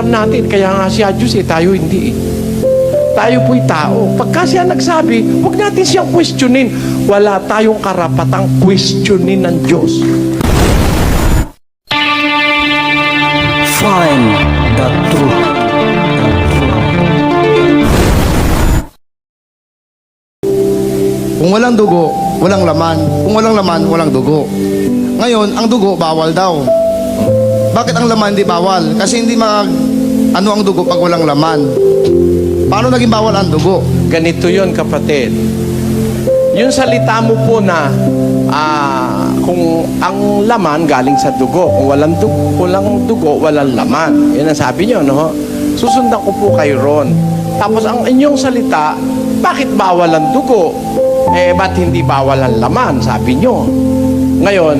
pakialam natin. Kaya nga siya Diyos tayo hindi Tayo po'y tao. Pagka siya nagsabi, huwag natin siyang questionin. Wala tayong karapatang questionin ng Diyos. Find the truth. Kung walang dugo, walang laman. Kung walang laman, walang dugo. Ngayon, ang dugo, bawal daw. Bakit ang laman di bawal? Kasi hindi ano ang dugo pag walang laman. Paano naging bawal ang dugo? Ganito yon kapatid. Yung salita mo po na kung ang laman galing sa dugo, kung walang dugo, walang laman. Yan ang sabi nyo, no? Susundan ko po kayo ron. Tapos ang inyong salita, bakit bawal ang dugo? Ba't hindi bawal ang laman? Sabi nyo. Ngayon,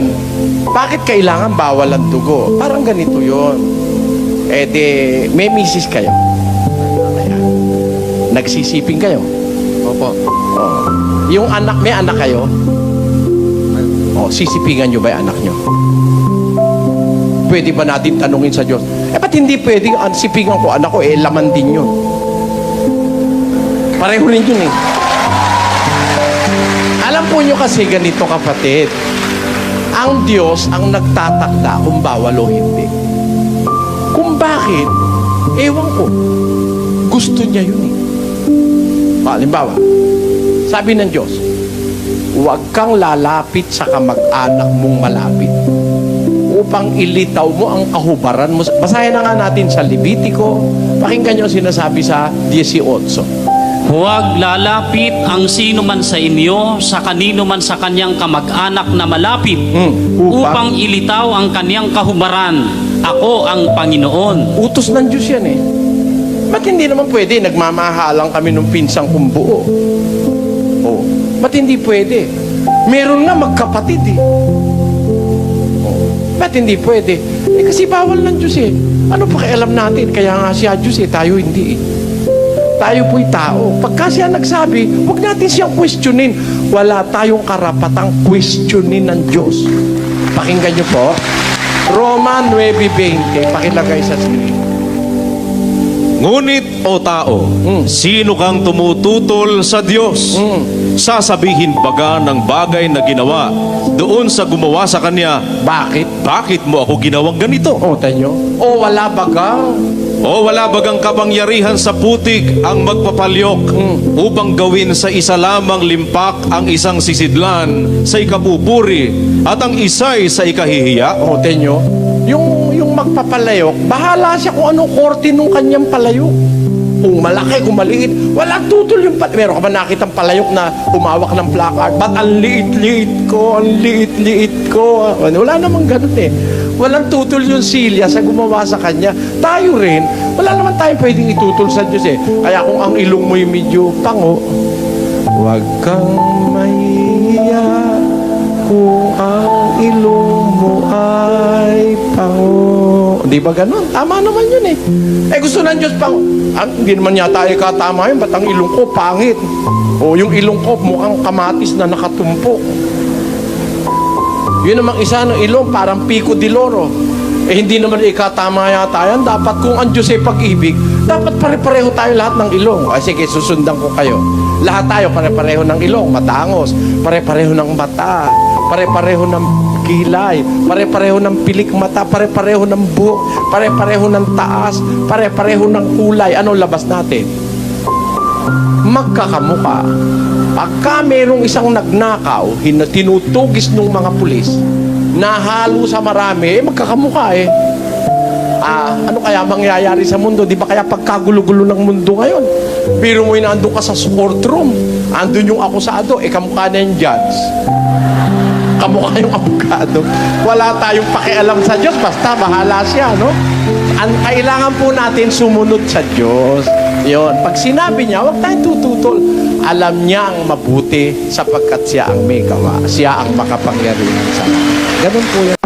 bakit kailangan bawal ang dugo? Parang ganito yon. May misis kayo. Ayan. Nagsisiping kayo. Opo. Oh. Yung anak, may anak kayo? Oh, sisipingan nyo ba yung anak nyo? Pwede ba natin tanungin sa Diyos? Ba't hindi pwede sipingan ko anak ko? Laman din yun. Pareho rin yun Alam po nyo kasi ganito kapatid. Ang Diyos ang nagtatakda kung bawal o hindi. Kung bakit, ewan ko. Gusto niya yun Halimbawa, sabi ng Diyos, huwag kang lalapit sa kamag-anak mong malapit upang ilitaw mo ang kahubaran mo. Basahin na nga natin sa Levitico. Pakinggan nyo ang sinasabi sa 18. Huwag lalapit ang sino man sa inyo sa kanino man sa kanyang kamag-anak na malapit upang ilitaw ang kanyang kahubaran. Ako ang Panginoon. Utos ng Diyos yan Ba't hindi naman pwede? Nagmamahalang kami nung pinsang kong buo. Oh. Ba't hindi pwede? Meron nga magkapatid Ba't hindi pwede? Kasi bawal ng Diyos Ano pakialam natin? Kaya nga siya Diyos tayo hindi Tayo po'y tao. Pagka siya nagsabi, huwag natin siyang questionin. Wala tayong karapatang questionin ng Diyos. Pakinggan niyo po. Roma 9:20. Pakilagay sa screen. Ngunit, o tao, sino kang tumututol sa Diyos? Sasabihin baga ng bagay na ginawa doon sa gumawa sa Kanya, Bakit? bakit mo ako ginawang ganito? Tanyo. O wala bagang O wala bagang kapangyarihan sa putik ang magpapalyok upang gawin sa isa lamang limpak ang isang sisidlan sa ikapupuri at ang isa'y sa ikahihiya? Tanyo. Yung magpapalayok, bahala siya kung anong korte nung kanyang palayok. Kung malaki, kung maliit, walang tutol yung meron ka ba nakitang palayok na humawak ng placard? Ba't ang liit-liit ko, ang liit-liit ko? Wala namang ganun Walang tutol yung silya sa gumawa sa kanya. Tayo rin, wala naman tayong pwedeng itutol sa Diyos Kaya kung ang ilong mo'y medyo pango, huwag kang mahiya kung ang ilong mo ay pango. Di ba ganun? Tama naman yun gusto ng Diyos pango. Hindi naman yata katama yun. Ba't ang ilong ko pangit? O yung ilong ko mukhang kamatis na nakatumpok. Yun namang isa ng ilong, parang Pico de Loro. Hindi naman ikatama yata yan. Dapat kung ang Diyos ay pag-ibig, dapat pare-pareho tayo lahat ng ilong. Sige, susundan ko kayo. Lahat tayo pare-pareho ng ilong, matangos. Pare-pareho ng mata. Pare-pareho ng kilay. Pare-pareho ng pilik mata. Pare-pareho ng buhok. Pare-pareho ng taas. Pare-pareho ng kulay. Anong labas natin? Magkakamuka. Pagka merong isang nagnakaw, tinutugis ng mga pulis, nahalo sa marami, magkakamuka ano kaya mangyayari sa mundo? Di ba kaya pagkagulo-gulo ng mundo ngayon? Pero mo'y naandun ka sa courtroom, andun yung akusado, kamukha na yung judge. Kamukha yung abogado. Wala tayong pakialam sa Diyos, basta bahala siya, no? Ang kailangan po natin sumunod sa Diyos. Yon. Pag sinabi niya, huwag tayong tututol. Alam niya ang mabuti sapagkat siya ang may gawa. Siya ang makapangyarihan sa lahat. Ganun po yan.